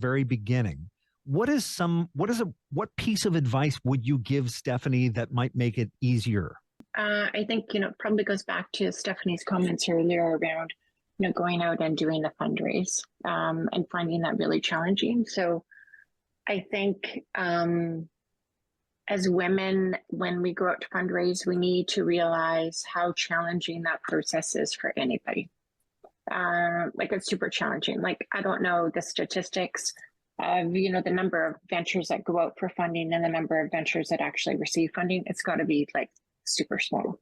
very beginning, what piece of advice would you give Stephanie that might make it easier? I think, probably goes back to Stephanie's comments earlier around, going out and doing the fundraise, and finding that really challenging. So I think, as women, when we go out to fundraise, we need to realize how challenging that process is for anybody. It's super challenging. I don't know the statistics of, the number of ventures that go out for funding and the number of ventures that actually receive funding. It's got to be super small.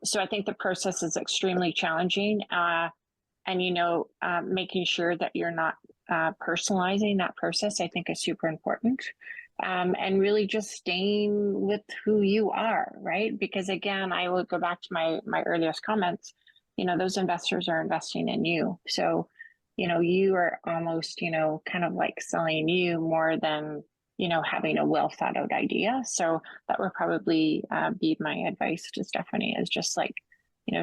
So I think the process is extremely challenging. And, making sure that you're not personalizing that process, I think, is super important. And really just staying with who you are, right? Because again, I will go back to my earliest comments, those investors are investing in you. So, you are almost, kind of selling you more than, having a well thought out idea. So that would probably be my advice to Stephanie, is just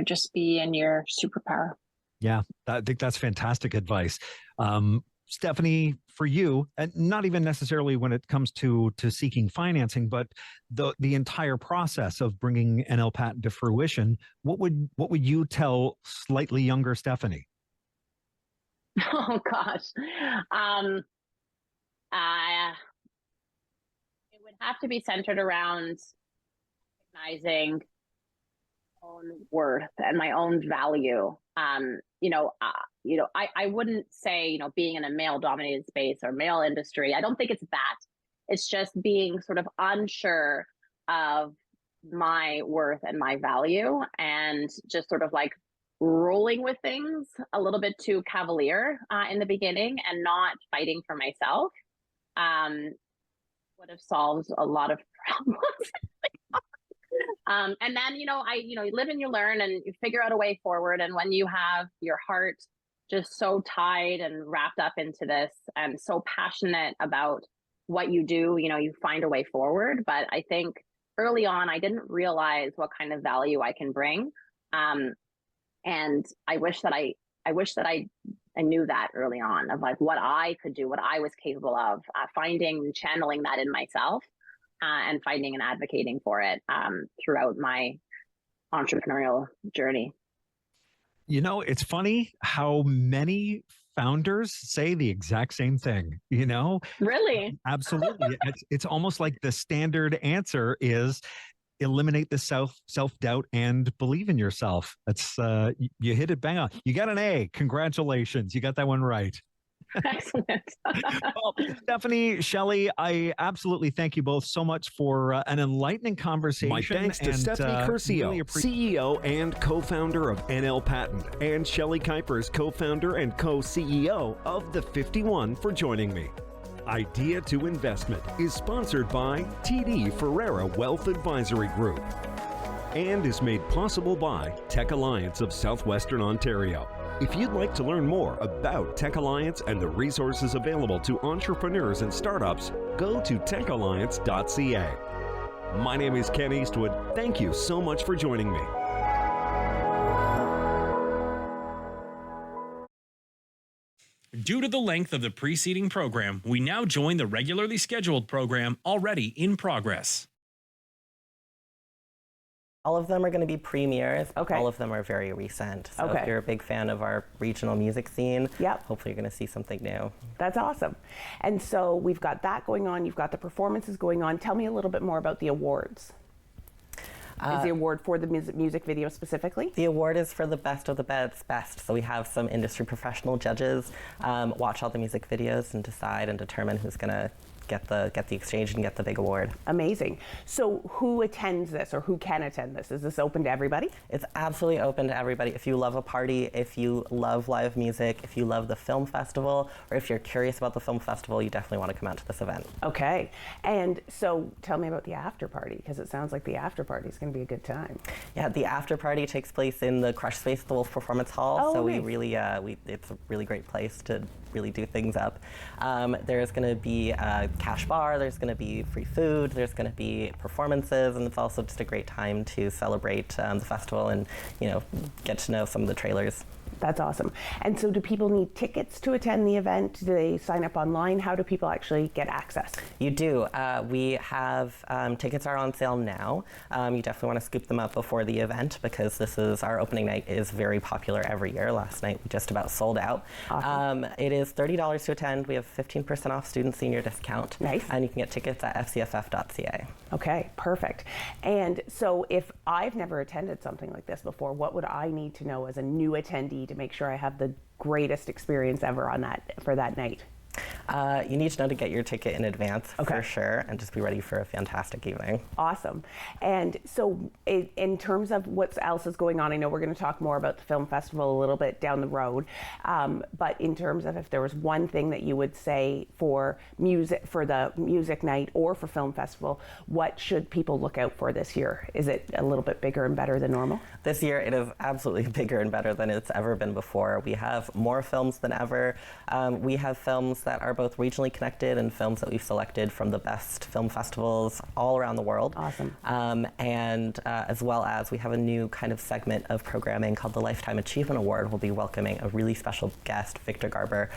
just be in your superpower. Yeah, I think that's fantastic advice. Stephanie, for you, and not even necessarily when it comes to seeking financing, but the entire process of bringing NL Patent to fruition, what would you tell slightly younger Stephanie? Oh gosh, it would have to be centered around recognizing my own worth and my own value. I wouldn't say, being in a male dominated space or male industry, I don't think it's that. It's just being sort of unsure of my worth and my value, and just sort of rolling with things a little bit too cavalier in the beginning, and not fighting for myself would have solved a lot of problems. And then, you live and you learn and you figure out a way forward. And when you have your heart just so tied and wrapped up into this and so passionate about what you do, you find a way forward. But I think early on, I didn't realize what kind of value I can bring. And I wish that I knew that early on, of what I could do, what I was capable of, finding and channeling that in myself. And finding and advocating for it throughout my entrepreneurial journey. It's funny how many founders say the exact same thing, Really? Absolutely. It's almost like the standard answer is eliminate the self-doubt and believe in yourself. That's you hit it bang on. You got an A. Congratulations. You got that one right. Excellent. Well, Stephanie, Shelley, I absolutely thank you both so much for an enlightening conversation. My thanks to Stephanie Curcio, really CEO and co-founder of NL Patent, and Shelley Kuipers, co-founder and co-CEO of The 51, for joining me. Idea to Investment is sponsored by TD Ferreira Wealth Advisory Group and is made possible by Tech Alliance of Southwestern Ontario. If you'd like to learn more about Tech Alliance and the resources available to entrepreneurs and startups, go to techalliance.ca. My name is Ken Eastwood. Thank you so much for joining me. Due to the length of the preceding program, we now join the regularly scheduled program already in progress. All of them are going to be premieres. Okay. All of them are very recent. So Okay. if you're a big fan of our regional music scene, Yep. hopefully you're going to see something new. That's awesome. And so we've got that going on. You've got the performances going on. Tell me a little bit more about the awards. Is the award for the music video specifically? The award is for the best of the best. So we have some industry professional judges watch all the music videos and decide and determine who's going to get the exchange and get the big award. Amazing. So who attends this, or who can attend this? Is this open to everybody? It's absolutely open to everybody. If you love a party, if you love live music, if you love the film festival, or if you're curious about the film festival, you definitely want to come out to this event. Okay. And so tell me about the after party, because it sounds like the after party is going to be a good time. Yeah, the after party takes place in the Crush Space at the Wolf Performance Hall. Oh, so nice. we really, it's a really great place to really do things up. There's going to be a cash bar, there's going to be free food, there's going to be performances, and it's also just a great time to celebrate the festival and, get to know some of the trailers. That's awesome. And so do people need tickets to attend the event? Do they sign up online? How do people actually get access? You do. We have tickets are on sale now. You definitely want to scoop them up before the event because our opening night is very popular every year. Last night we just about sold out. Awesome. It is $30 to attend. We have 15% off student senior discount. Nice. And you can get tickets at fcff.ca. Okay, perfect. And so if I've never attended something like this before, what would I need to know as a new attendee to make sure I have the greatest experience ever for that night? You need to know to get your ticket in advance for sure, and just be ready for a fantastic evening. Awesome. And so in terms of what else is going on, I know we're going to talk more about the film festival a little bit down the road, but in terms of if there was one thing that you would say for the music night or for film festival, what should people look out for this year? Is it a little bit bigger and better than normal? This year it is absolutely bigger and better than it's ever been before. We have more films than ever. We have films that are both regionally connected and films that we've selected from the best film festivals all around the world. Awesome. And as well as we have a new kind of segment of programming called the Lifetime Achievement Award. We'll be welcoming a really special guest, Victor Garber,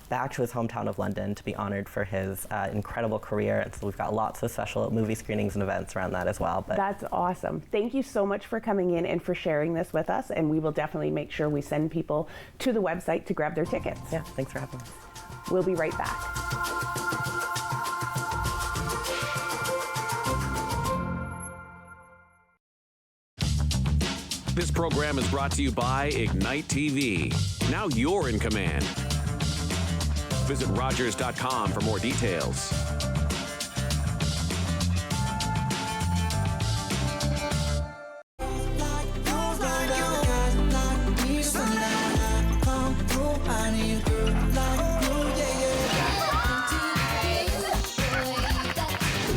back to his hometown of London to be honored for his incredible career. And so we've got lots of special movie screenings and events around that as well. That's awesome. Thank you so much for coming in and for sharing this with us. And we will definitely make sure we send people to the website to grab their tickets. Yeah, thanks for having us. We'll be right back. This program is brought to you by Ignite TV. Now you're in command. Visit Rogers.com for more details.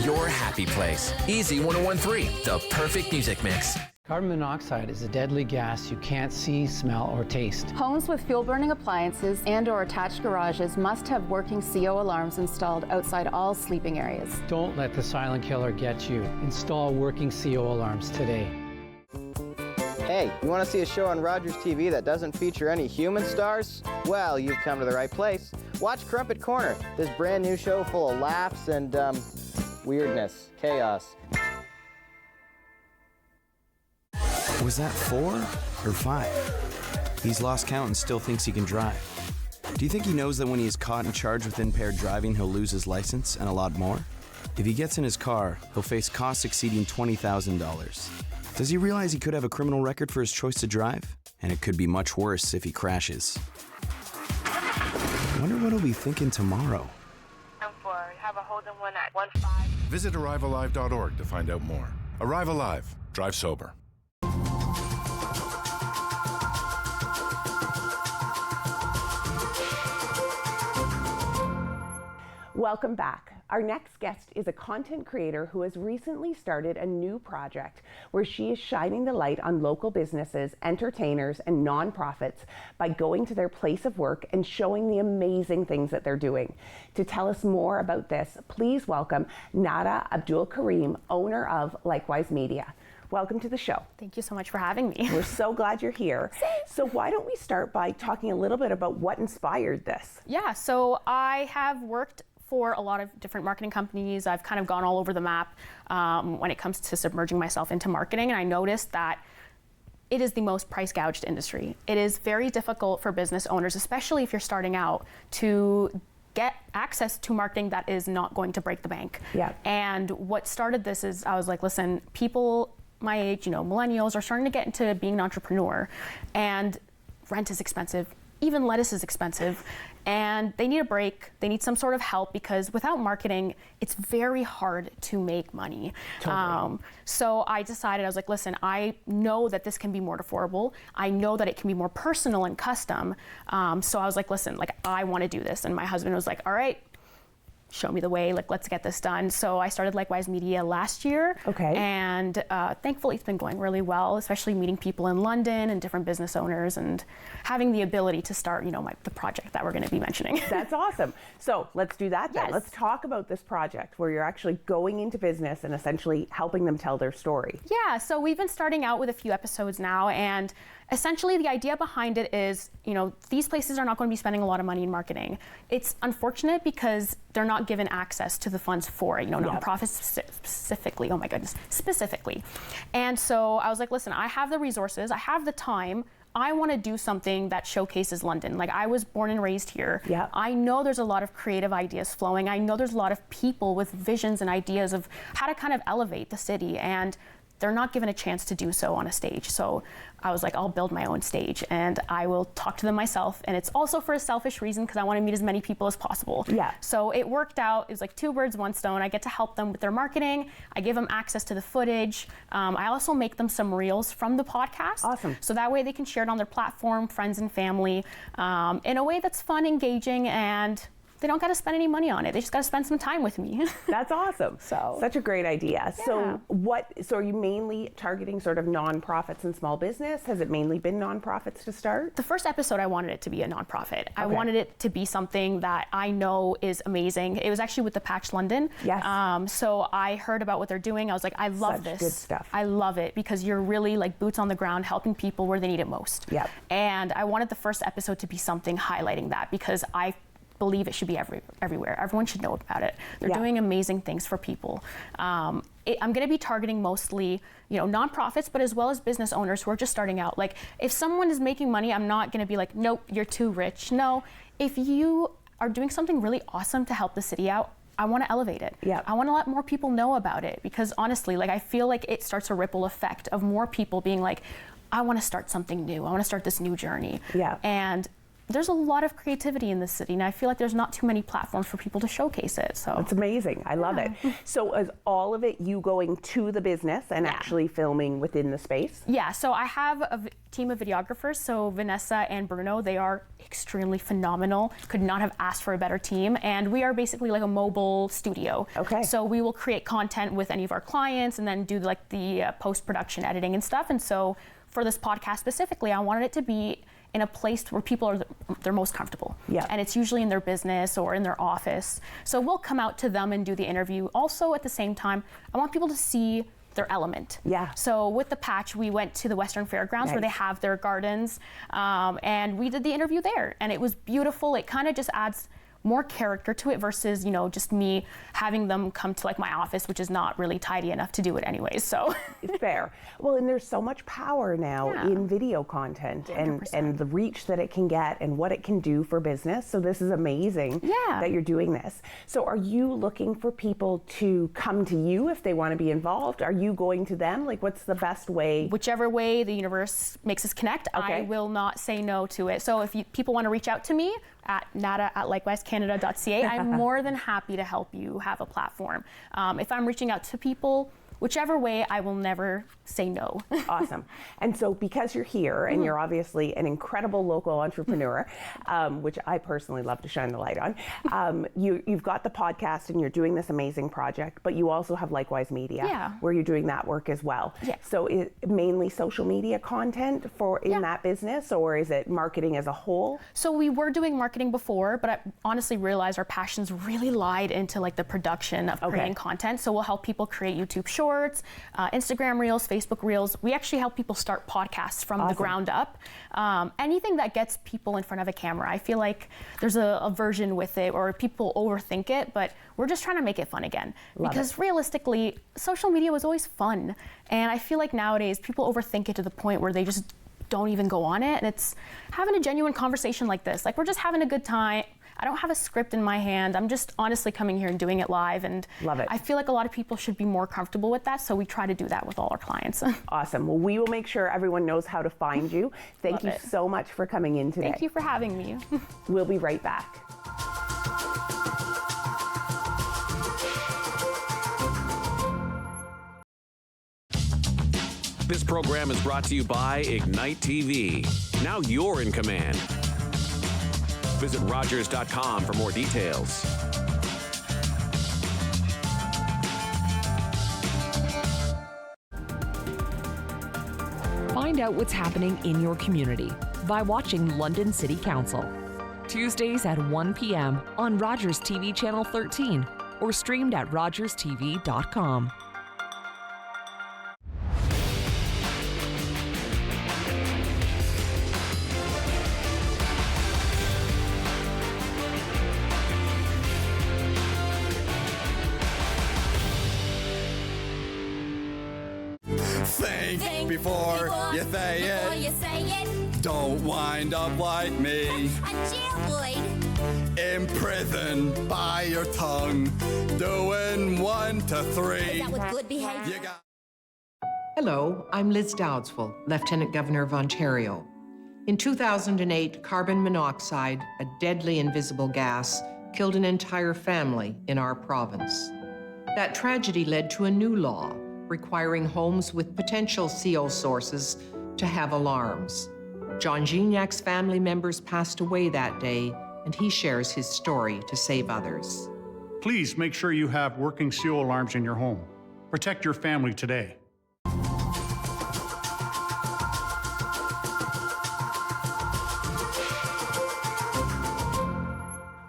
Your happy place. Easy 1013, the perfect music mix. Carbon monoxide is a deadly gas you can't see, smell, or taste. Homes with fuel-burning appliances and/or attached garages must have working CO alarms installed outside all sleeping areas. Don't let the silent killer get you. Install working CO alarms today. Hey, you want to see a show on Rogers TV that doesn't feature any human stars? Well, you've come to the right place. Watch Crumpet Corner, this brand new show full of laughs and, weirdness, chaos. Was that 4 or 5? He's lost count and still thinks he can drive. Do you think he knows that when he is caught and charged with impaired driving, he'll lose his license and a lot more? If he gets in his car, he'll face costs exceeding $20,000. Does he realize he could have a criminal record for his choice to drive? And it could be much worse if he crashes. Wonder what he'll be thinking tomorrow. Have a Holden one at 15. Visit ArriveAlive.org to find out more. Arrive Alive. Drive sober. Welcome back. Our next guest is a content creator who has recently started a new project where she is shining the light on local businesses, entertainers, and nonprofits by going to their place of work and showing the amazing things that they're doing. To tell us more about this, please welcome Nada Abdul Karim, owner of Likewise Media. Welcome to the show. Thank you so much for having me. We're so glad you're here. So why don't we start by talking a little bit about what inspired this? Yeah, so I have worked for a lot of different marketing companies. I've kind of gone all over the map when it comes to submerging myself into marketing, and I noticed that it is the most price gouged industry. It is very difficult for business owners, especially if you're starting out, to get access to marketing that is not going to break the bank. Yeah. And what started this is I was like, listen, people my age, millennials are starting to get into being an entrepreneur, and rent is expensive. Even lettuce is expensive, and they need a break. They need some sort of help because without marketing, it's very hard to make money. Totally. So I decided, I was like, listen, I know that this can be more affordable. I know that it can be more personal and custom. So I was like, listen, I want to do this. And my husband was like, all right, show me the way, like, let's get this done. So I started Likewise Media last year. Okay. And thankfully it's been going really well, especially meeting people in London and different business owners and having the ability to start, you know, the project that we're going to be mentioning. That's awesome. So let's do that then. Yes. Let's talk about this project where you're actually going into business and essentially helping them tell their story. Yeah, so we've been starting out with a few episodes now, and essentially the idea behind it is, you know, these places are not going to be spending a lot of money in marketing. It's unfortunate because they're not given access to the funds for it, you know, nonprofits specifically, oh my goodness, specifically. And so I was like, listen, I have the resources, I have the time, I want to do something that showcases London. Like, I was born and raised here. Yeah. I know there's a lot of creative ideas flowing. I know there's a lot of people with visions and ideas of how to kind of elevate the city, and they're not given a chance to do so on a stage. So I was like, I'll build my own stage and I will talk to them myself. And it's also for a selfish reason because I want to meet as many people as possible. Yeah. So it worked out. It was like 2 birds, 1 stone. I get to help them with their marketing. I give them access to the footage. I also make them some reels from the podcast. Awesome. So that way they can share it on their platform, friends and family, in a way that's fun, engaging, and they don't got to spend any money on it. They just got to spend some time with me. That's awesome. So such a great idea. Yeah. So are you mainly targeting sort of nonprofits and small business? Has it mainly been nonprofits to start? The first episode, I wanted it to be a nonprofit. I wanted it to be something that I know is amazing. It was actually with the Patch London. Yes. So I heard about what they're doing. I was like, I love this. Good stuff. I love it because you're really like boots on the ground, helping people where they need it most. Yeah. And I wanted the first episode to be something highlighting that because I believe it should be everywhere. Everyone should know about it. They're doing amazing things for people. I'm going to be targeting mostly, you know, nonprofits, but as well as business owners who are just starting out. Like, if someone is making money, I'm not going to be like, nope, you're too rich. No, if you are doing something really awesome to help the city out, I want to elevate it. Yeah. I want to let more people know about it because honestly, like, I feel like it starts a ripple effect of more people being like, I want to start something new. I want to start this new journey. Yeah. And there's a lot of creativity in this city, and I feel like there's not too many platforms for people to showcase it. So it's amazing. I love it. So is all of it you going to the business and actually filming within the space? Yeah, so I have a team of videographers. So Vanessa and Bruno, they are extremely phenomenal. Could not have asked for a better team. And we are basically like a mobile studio. Okay. So we will create content with any of our clients and then do like the post-production editing and stuff. And so for this podcast specifically, I wanted it to be in a place where people are they're most comfortable. Yeah. And it's usually in their business or in their office. So we'll come out to them and do the interview. Also, at the same time, I want people to see their element. Yeah. So with the Patch, we went to the Western Fairgrounds where they have their gardens, and we did the interview there. And it was beautiful. It kind of just adds more character to it versus, you know, just me having them come to like my office, which is not really tidy enough to do it anyways. So it's fair. Well, and there's so much power now in video content and the reach that it can get and what it can do for business. So this is amazing that you're doing this. So are you looking for people to come to you if they want to be involved? Are you going to them? Like, what's the best way? Whichever way the universe makes us connect, I will not say no to it. So if people want to reach out to me, at nada@likewisecanada.ca. I'm more than happy to help you have a platform. If I'm reaching out to people, whichever way, I will never say no. Awesome. And so because you're here and you're obviously an incredible local entrepreneur, which I personally love to shine the light on, you've got the podcast and you're doing this amazing project, but you also have Likewise Media where you're doing that work as well. Yeah. So is it mainly social media content in that business, or is it marketing as a whole? So we were doing marketing before, but I honestly realized our passions really lied into like the production of creating content. So we'll help people create YouTube Shorts, Instagram Reels, Facebook Reels. We actually help people start podcasts from the ground up. Anything that gets people in front of a camera. I feel like there's a version with it, or people overthink it, but we're just trying to make it fun again. Because realistically, social media was always fun. And I feel like nowadays people overthink it to the point where they just don't even go on it. And it's having a genuine conversation like this. Like, we're just having a good time. I don't have a script in my hand. I'm just honestly coming here and doing it live. And love it. I feel like a lot of people should be more comfortable with that. So we try to do that with all our clients. Awesome. Well, we will make sure everyone knows how to find you. Thank you so much for coming in today. Thank you for having me. We'll be right back. This program is brought to you by Ignite TV. Now you're in command. Visit Rogers.com for more details. Find out what's happening in your community by watching London City Council. Tuesdays at 1 p.m. on Rogers TV Channel 13 or streamed at rogerstv.com. Think before you say it. Don't wind up like me. Imprisoned by your tongue. Doing 1 to 3. Hello, I'm Liz Dowdswell, Lieutenant Governor of Ontario. In 2008, carbon monoxide, a deadly invisible gas, killed an entire family in our province. That tragedy led to a new law requiring homes with potential CO sources to have alarms. John Gignac's family members passed away that day, and he shares his story to save others. Please make sure you have working CO alarms in your home. Protect your family today.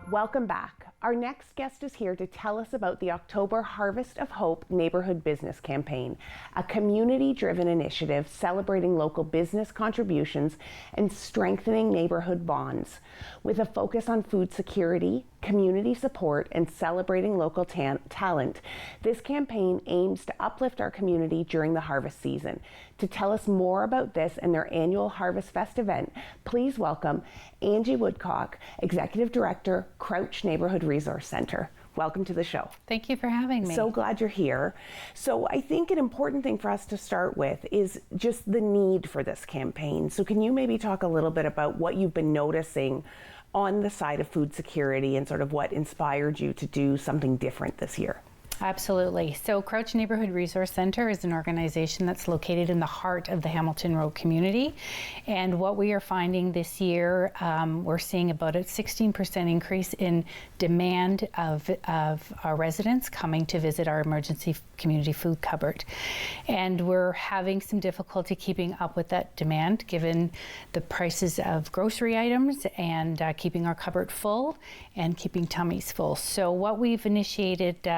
Welcome back. Our next guest is here to tell us about the October Harvest of Hope Neighborhood Business Campaign, a community-driven initiative celebrating local business contributions and strengthening neighborhood bonds. With a focus on food security, community support, and celebrating local talent, this campaign aims to uplift our community during the harvest season. To tell us more about this and their annual Harvest Fest event, please welcome Angie Woodcock, Executive Director, Crouch Neighborhood Resource Center. Welcome to the show. Thank you for having me. So glad you're here. So I think an important thing for us to start with is just the need for this campaign. So can you maybe talk a little bit about what you've been noticing on the side of food security and sort of what inspired you to do something different this year? Absolutely. So Crouch Neighborhood Resource Center is an organization that's located in the heart of the Hamilton Road community. And what we are finding this year, we're seeing about a 16% increase in demand of our residents coming to visit our emergency community food cupboard. And we're having some difficulty keeping up with that demand given the prices of grocery items and keeping our cupboard full and keeping tummies full. So what we've initiated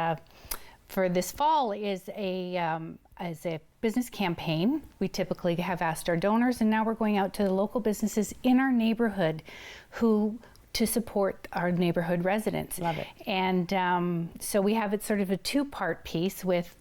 for this fall is a business campaign. We typically have asked our donors, and now we're going out to the local businesses in our neighborhood to support our neighborhood residents. Love it. And so we have it sort of a two-part piece with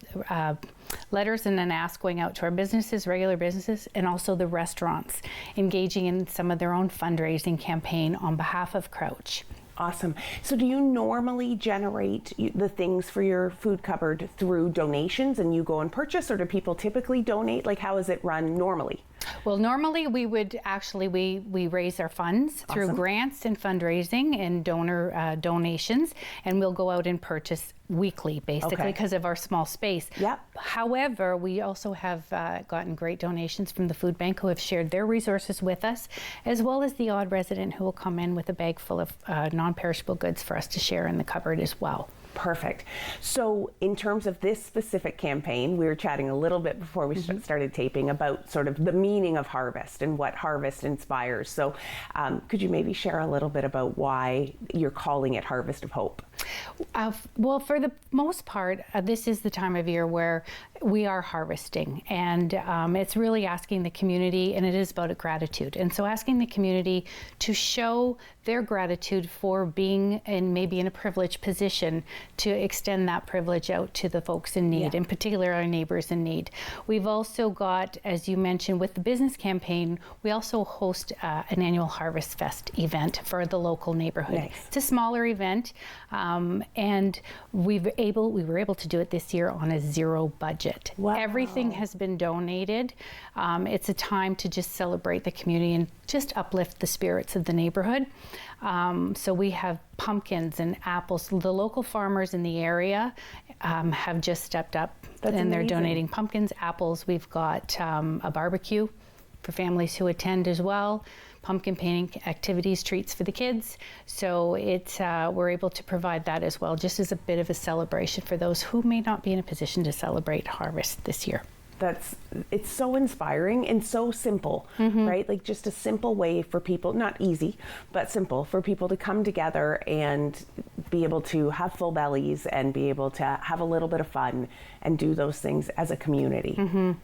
letters and an ask going out to our businesses, regular businesses, and also the restaurants, engaging in some of their own fundraising campaign on behalf of Crouch. Awesome. So do you normally generate the things for your food cupboard through donations and you go and purchase, or do people typically donate? Like, how is it run normally? Well, normally we would actually, we raise our funds through grants and fundraising and donor donations, and we'll go out and purchase weekly, basically, because of our small space. Yep. However, we also have gotten great donations from the food bank who have shared their resources with us, as well as the odd resident who will come in with a bag full of non-perishable goods for us to share in the cupboard as well. Perfect. So in terms of this specific campaign, we were chatting a little bit before we started taping about sort of the meaning of harvest and what harvest inspires. So could you maybe share a little bit about why you're calling it Harvest of Hope? Well, for the most part, this is the time of year where we are harvesting, and it's really asking the community, and it is about gratitude. And so asking the community to show their gratitude for being maybe in a privileged position to extend that privilege out to the folks in need, in particular our neighbors in need. We've also got, as you mentioned, with the business campaign, we also host an annual Harvest Fest event for the local neighborhood. Nice. It's a smaller event, and we were able to do it this year on a zero budget. Wow. Everything has been donated. It's a time to just celebrate the community and just uplift the spirits of the neighborhood. So we have pumpkins and apples. The local farmers in the area have just stepped up. That's and they're amazing. donating pumpkins, apples. We've got a barbecue for families who attend as well. Pumpkin painting activities, treats for the kids. So we're able to provide that as well, just as a bit of a celebration for those who may not be in a position to celebrate harvest this year. it's so inspiring and so simple, right? Like just a simple way for people, not easy, but simple for people to come together and be able to have full bellies and be able to have a little bit of fun and do those things as a community.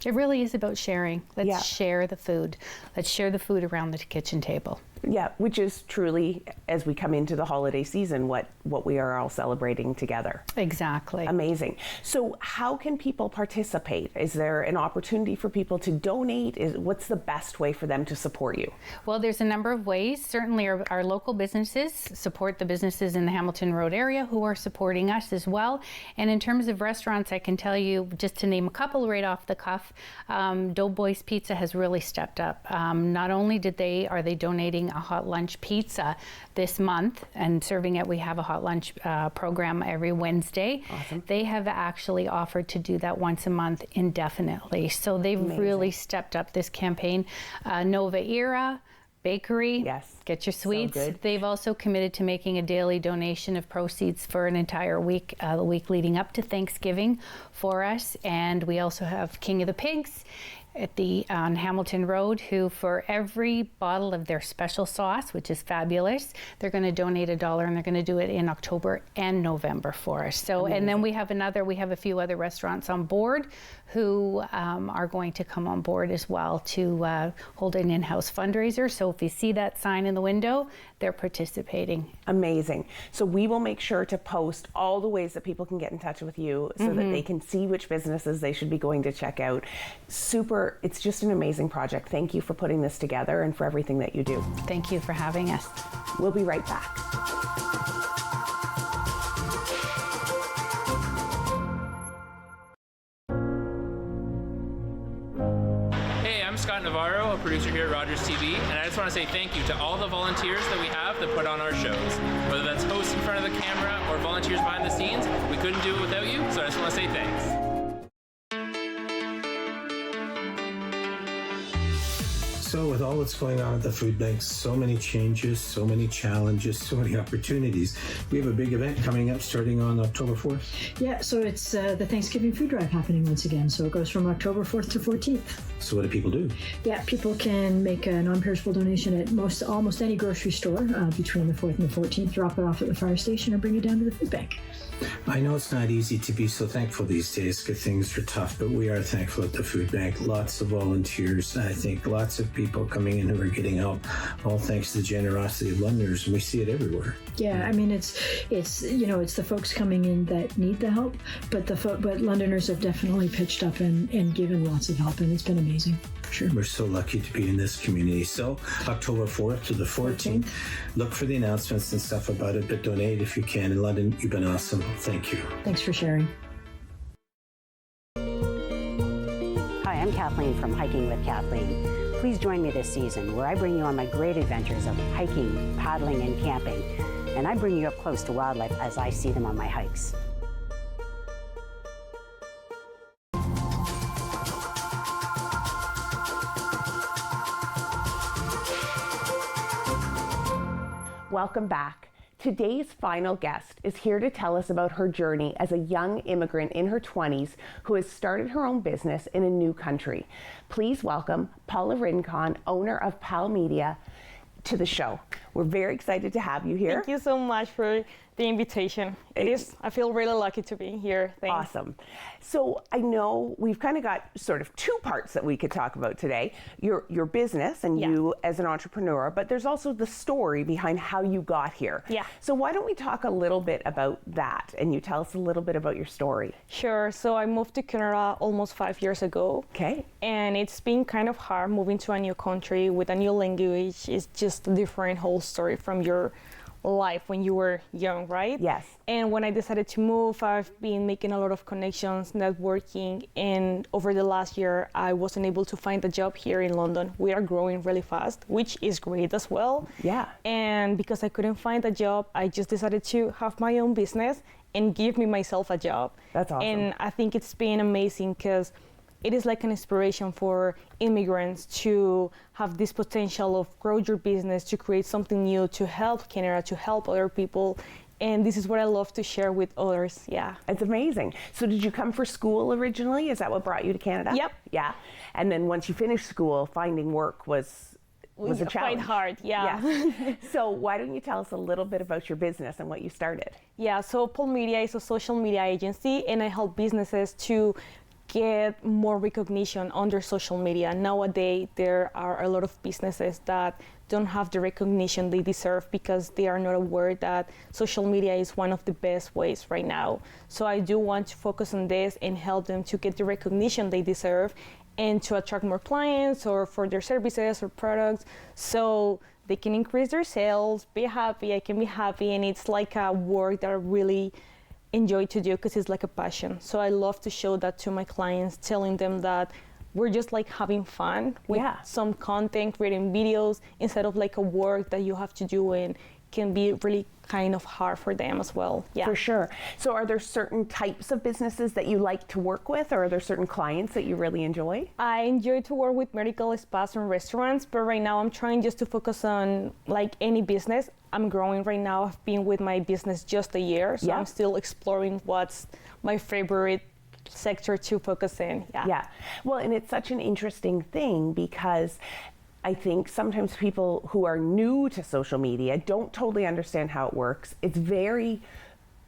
It really is about sharing. Let's share the food. Let's share the food around the kitchen table. Yeah, which is truly, as we come into the holiday season, what we are all celebrating together. Exactly. Amazing. So how can people participate? Is there an opportunity for people to donate? What's the best way for them to support you? Well, there's a number of ways. Certainly our local businesses support the businesses in the Hamilton Road area who are supporting us as well. And in terms of restaurants, I can tell you, just to name a couple right off the cuff, Doughboys Pizza has really stepped up. Not only are they donating a hot lunch pizza this month and serving it. We have a hot lunch program every Wednesday. Awesome. They have actually offered to do that once a month indefinitely. So they've really stepped up this campaign. Nova Era Bakery, get your sweets. So good. They've also committed to making a daily donation of proceeds for an entire week, the week leading up to Thanksgiving for us. And we also have King of the Pigs on Hamilton Road, who for every bottle of their special sauce, which is fabulous, they're going to donate $1, and they're going to do it in October and November for us. So, and then we have a few other restaurants on board who are going to come on board as well to hold an in-house fundraiser. So if you see that sign in the window, they're participating. Amazing. So we will make sure to post all the ways that people can get in touch with you so that they can see which businesses they should be going to check out. It's just an amazing project. Thank you for putting this together and for everything that you do. Thank you for having us. We'll be right back. Scott Navarro, a producer here at Rogers TV, and I just want to say thank you to all the volunteers that we have that put on our shows. Whether that's hosts in front of the camera or volunteers behind the scenes, we couldn't do it without you, so I just want to say thanks. So with all that's going on at the food banks, so many changes, so many challenges, so many opportunities, we have a big event coming up starting on October 4th. Yeah, so it's the Thanksgiving food drive happening once again. So it goes from October 4th to 14th. So what do people do? Yeah, people can make a non-perishable donation at almost any grocery store between the 4th and the 14th, drop it off at the fire station or bring it down to the food bank. I know it's not easy to be so thankful these days because things are tough, but we are thankful at the food bank. Lots of volunteers, I think lots of people coming in who are getting help, all thanks to the generosity of Londoners, and we see it everywhere. Yeah, I mean it's the folks coming in that need the help, but Londoners have definitely pitched up and given lots of help, and it's been amazing. Sure, we're so lucky to be in this community. So October 4th to the 14th, look for the announcements and stuff about it, but donate if you can. In London, you've been awesome. Thank you. Thanks for sharing. Hi, I'm Kathleen from Hiking with Kathleen. Please join me this season where I bring you on my great adventures of hiking, paddling, and camping. And I bring you up close to wildlife as I see them on my hikes. Welcome back. Today's final guest is here to tell us about her journey as a young immigrant in her 20s who has started her own business in a new country. Please welcome Paula Rincon, owner of PAL Media, to the show. We're very excited to have you here. Thank you so much for the invitation. I feel really lucky to be here. Thanks. Awesome. So I know we've kind of got sort of two parts that we could talk about today. Your business and you as an entrepreneur, but there's also the story behind how you got here. Yeah. So why don't we talk a little bit about that and you tell us a little bit about your story. Sure. So I moved to Canada almost 5 years ago. Okay. And it's been kind of hard moving to a new country with a new language. It's just a different whole story from your life when you were young, right? Yes. And when I decided to move, I've been making a lot of connections, networking, and over the last year, I wasn't able to find a job here in London. We are growing really fast, which is great as well. Yeah. And because I couldn't find a job, I just decided to have my own business and give myself a job. That's awesome. And I think it's been amazing because it is like an inspiration for immigrants to have this potential of grow your business, to create something new, to help Canada, to help other people. and this is what I love to share with others. Yeah. It's amazing. So did you come for school originally? Is that what brought you to Canada? Yep. Yeah. And then once you finished school, finding work was a challenge. Quite hard, yeah. So why don't you tell us a little bit about your business and what you started? Yeah, so Paul Media is a social media agency, and I help businesses to get more recognition on their social media. Nowadays, there are a lot of businesses that don't have the recognition they deserve because they are not aware that social media is one of the best ways right now. So I do want to focus on this and help them to get the recognition they deserve and to attract more clients or for their services or products so they can increase their sales, be happy, I can be happy, and it's like a work that I really enjoy to do because it's like a passion. So I love to show that to my clients, telling them that we're just like having fun with some content, creating videos, instead of like a work that you have to do and can be really kind of hard for them as well. Yeah. For sure. So are there certain types of businesses that you like to work with, or are there certain clients that you really enjoy? I enjoy to work with medical spas and restaurants, but right now I'm trying just to focus on like any business. I'm growing right now. I've been with my business just a year, so I'm still exploring what's my favorite sector to focus in. Yeah. Well, and it's such an interesting thing because I think sometimes people who are new to social media don't totally understand how it works. It's very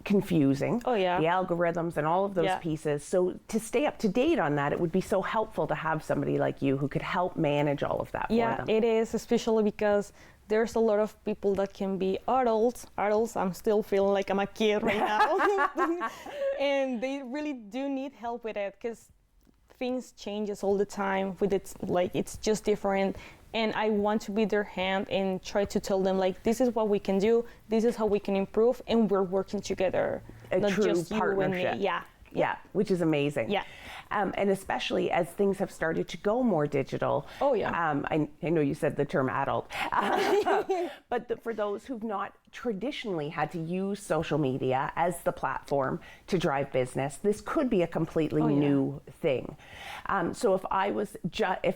confusing. Oh yeah. The algorithms and all of those pieces. So to stay up to date on that, it would be so helpful to have somebody like you who could help manage all of that for them. Yeah, it is, especially because there's a lot of people that can be adults. I'm still feeling like I'm a kid right now. And they really do need help with it because things changes all the time with it. Like it's just different. And I want to be their hand and try to tell them like, this is what we can do. This is how we can improve. And we're working together. Not true just partnership. You and me. Yeah, which is amazing. Yeah. And especially as things have started to go more digital. Oh yeah. I know you said the term adult, but for those who've not traditionally had to use social media as the platform to drive business, this could be a completely new thing. So if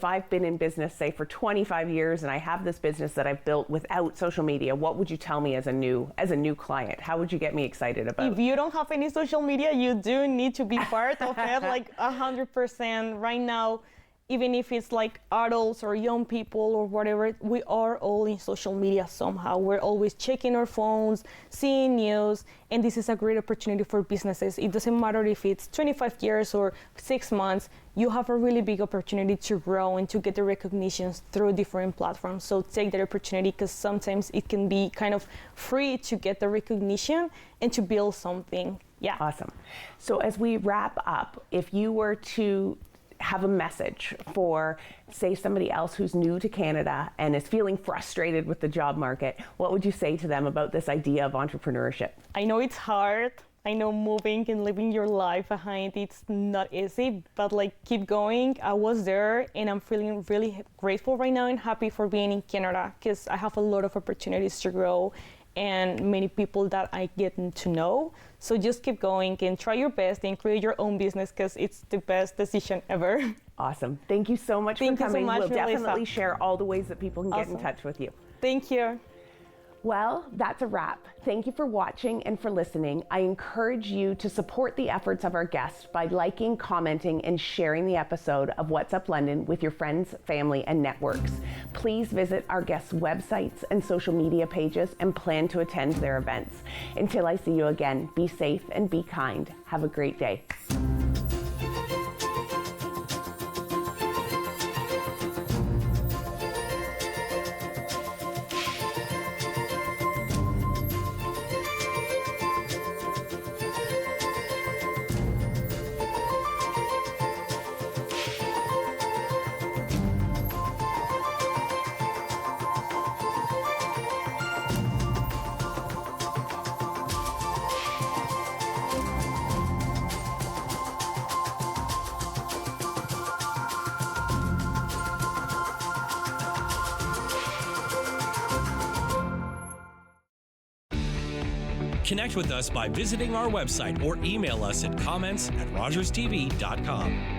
I've been in business, say for 25 years, and I have this business that I've built without social media, what would you tell me as a new client? How would you get me excited about? If you don't have any social media, you do need to be part of it, like 100% right now. Even if it's like adults or young people or whatever, we are all in social media somehow. We're always checking our phones, seeing news, and this is a great opportunity for businesses. It doesn't matter if it's 25 years or 6 months, you have a really big opportunity to grow and to get the recognitions through different platforms. So take that opportunity because sometimes it can be kind of free to get the recognition and to build something. Yeah. Awesome. So as we wrap up, if you were to have a message for, say, somebody else who's new to Canada and is feeling frustrated with the job market, what would you say to them about this idea of entrepreneurship? I know it's hard. I know moving and living your life behind, it's not easy, but like keep going. I was there and I'm feeling really grateful right now and happy for being in Canada because I have a lot of opportunities to grow and many people that I get to know. So just keep going and try your best and create your own business because it's the best decision ever. Awesome. Thank you so much for coming. We'll definitely share all the ways that people can get in touch with you. Thank you. Well, that's a wrap. Thank you for watching and for listening. I encourage you to support the efforts of our guests by liking, commenting, and sharing the episode of What's Up London with your friends, family, and networks. Please visit our guests' websites and social media pages and plan to attend their events. Until I see you again, be safe and be kind. Have a great day. Connect with us by visiting our website or email us at comments@rogerstv.com.